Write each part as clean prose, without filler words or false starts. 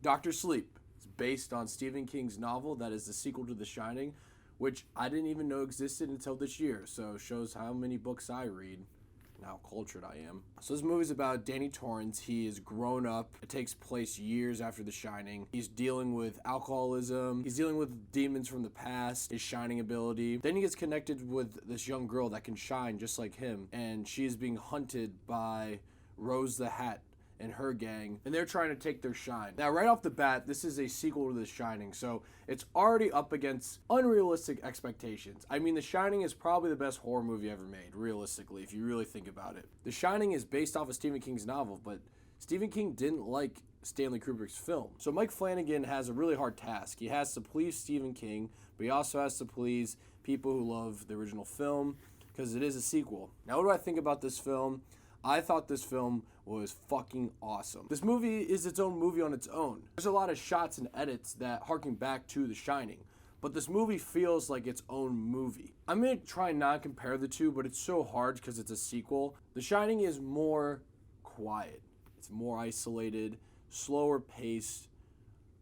Doctor Sleep is based on Stephen King's novel that is the sequel to The Shining, which I didn't even know existed until this year, so shows how many books I read and how cultured I am. So this movie's about Danny Torrance. He is grown up. It takes place years after The Shining. He's dealing with alcoholism. He's dealing with demons from the past, his shining ability. Then he gets connected with this young girl that can shine just like him, and she is being hunted by Rose the Hat and her gang, and they're trying to take their shine. Now, right off the bat, this is a sequel to The Shining, so it's already up against unrealistic expectations. I mean, The Shining is probably the best horror movie ever made, realistically, if you really think about it. The Shining is based off of Stephen King's novel, but Stephen King didn't like Stanley Kubrick's film. So Mike Flanagan has a really hard task. He has to please Stephen King, but he also has to please people who love the original film, because it is a sequel. Now, what do I think about this film? I thought this film was fucking awesome. This movie is its own movie on its own. There's a lot of shots and edits that harken back to The Shining, but this movie feels like its own movie. I'm gonna try and not compare the two, but it's so hard because it's a sequel. The Shining is more quiet. It's more isolated, slower paced,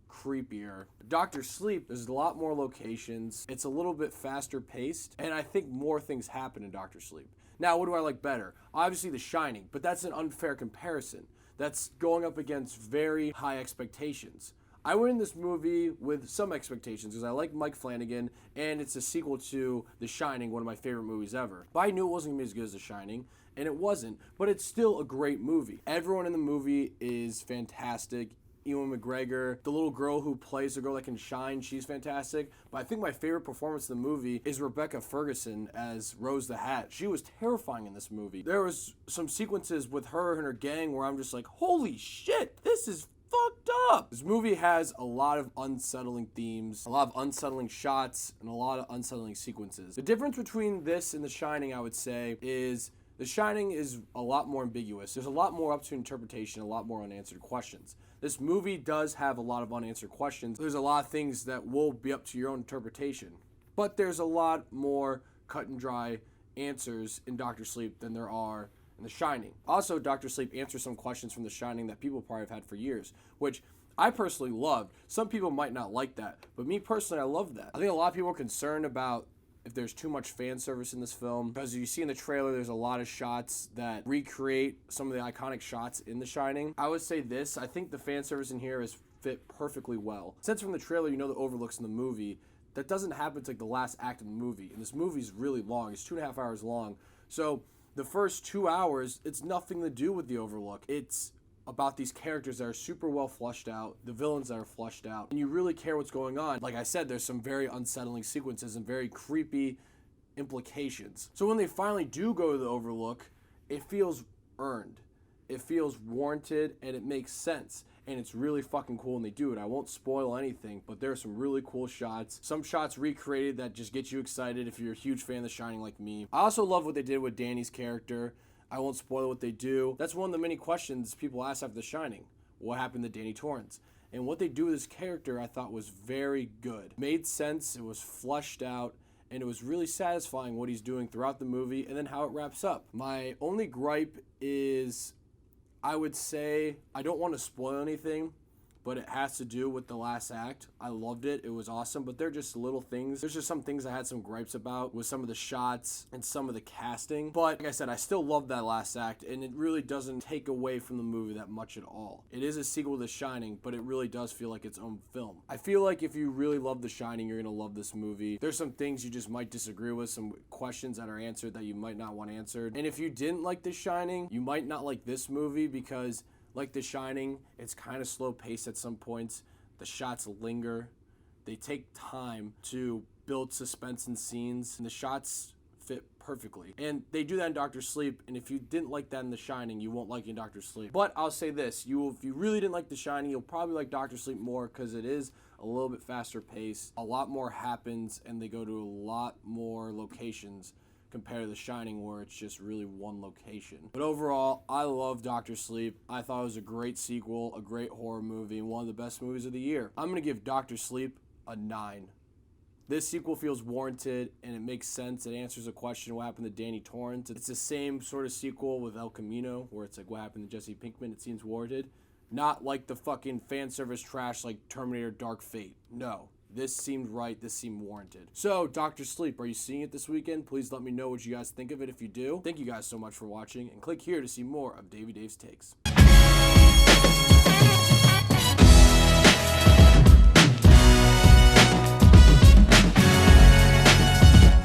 creepier. Doctor Sleep, there's a lot more locations. It's a little bit faster paced, and I think more things happen in Doctor Sleep. Now, what do I like better? Obviously The Shining, but that's an unfair comparison. That's going up against very high expectations. I went in this movie with some expectations because I like Mike Flanagan, and it's a sequel to The Shining, one of my favorite movies ever. But I knew it wasn't going to be as good as The Shining, and it wasn't, but it's still a great movie. Everyone in the movie is fantastic. Ewan McGregor, the little girl who plays the girl that can shine, she's fantastic. But I think my favorite performance in the movie is Rebecca Ferguson as Rose the Hat. She was terrifying in this movie. There was some sequences with her and her gang where I'm just like, holy shit, this is fucked up. This movie has a lot of unsettling themes, a lot of unsettling shots, and a lot of unsettling sequences. The difference between this and The Shining, I would say, is The Shining is a lot more ambiguous. There's a lot more up to interpretation, a lot more unanswered questions. This movie does have a lot of unanswered questions. There's a lot of things that will be up to your own interpretation. But there's a lot more cut and dry answers in Doctor Sleep than there are in The Shining. Also, Doctor Sleep answers some questions from The Shining that people probably have had for years, which I personally loved. Some people might not like that, but me personally, I love that. I think a lot of people are concerned about if there's too much fan service in this film, because you see in the trailer there's a lot of shots that recreate some of the iconic shots in The Shining. I would say this, I think the fan service in here is fit perfectly well. Since from the trailer you know the overlooks in the movie, that doesn't happen to like the last act of the movie, and this movie's really long. It's 2.5 hours long, so the first 2 hours, it's nothing to do with the overlook. It's about these characters that are super well fleshed out, the villains that are fleshed out, and you really care what's going on. Like I said, there's some very unsettling sequences and very creepy implications. So when they finally do go to the overlook, it feels earned. It feels warranted, and it makes sense. And it's really fucking cool when they do it. I won't spoil anything, but there are some really cool shots. Some shots recreated that just get you excited if you're a huge fan of The Shining like me. I also love what they did with Danny's character. I won't spoil what they do. That's one of the many questions people ask after The Shining. What happened to Danny Torrance? And what they do with his character I thought was very good. Made sense, it was fleshed out, and it was really satisfying what he's doing throughout the movie and then how it wraps up. My only gripe is, I would say, I don't want to spoil anything, but it has to do with the last act. I loved it. It was awesome, but they're just little things. There's just some things I had some gripes about with some of the shots and some of the casting. But like I said, I still love that last act, and it really doesn't take away from the movie that much at all. It is a sequel to The Shining, but it really does feel like its own film. I feel like if you really love The Shining, you're gonna love this movie. There's some things you just might disagree with, some questions that are answered that you might not want answered. And if you didn't like The Shining, you might not like this movie because like The Shining, it's kind of slow paced at some points. The shots linger. They take time to build suspense and scenes, and the shots fit perfectly. And they do that in Doctor Sleep, and if you didn't like that in The Shining, you won't like it in Doctor Sleep. But I'll say this, if you really didn't like The Shining, you'll probably like Doctor Sleep more because it is a little bit faster paced. A lot more happens, and they go to a lot more locations compared to The Shining, where it's just really one location. But overall, I love Doctor Sleep. I thought it was a great sequel, a great horror movie, and one of the best movies of the year. I'm gonna give Doctor Sleep a 9. This sequel feels warranted, and it makes sense. It answers a question, what happened to Danny Torrance? It's the same sort of sequel with El Camino, where it's like, what happened to Jesse Pinkman? It seems warranted. Not like the fucking fan service trash like Terminator Dark Fate. No. This seemed right. This seemed warranted. So, Dr. Sleep, are you seeing it this weekend? Please let me know what you guys think of it if you do. Thank you guys so much for watching, and click here to see more of Davey Dave's Takes.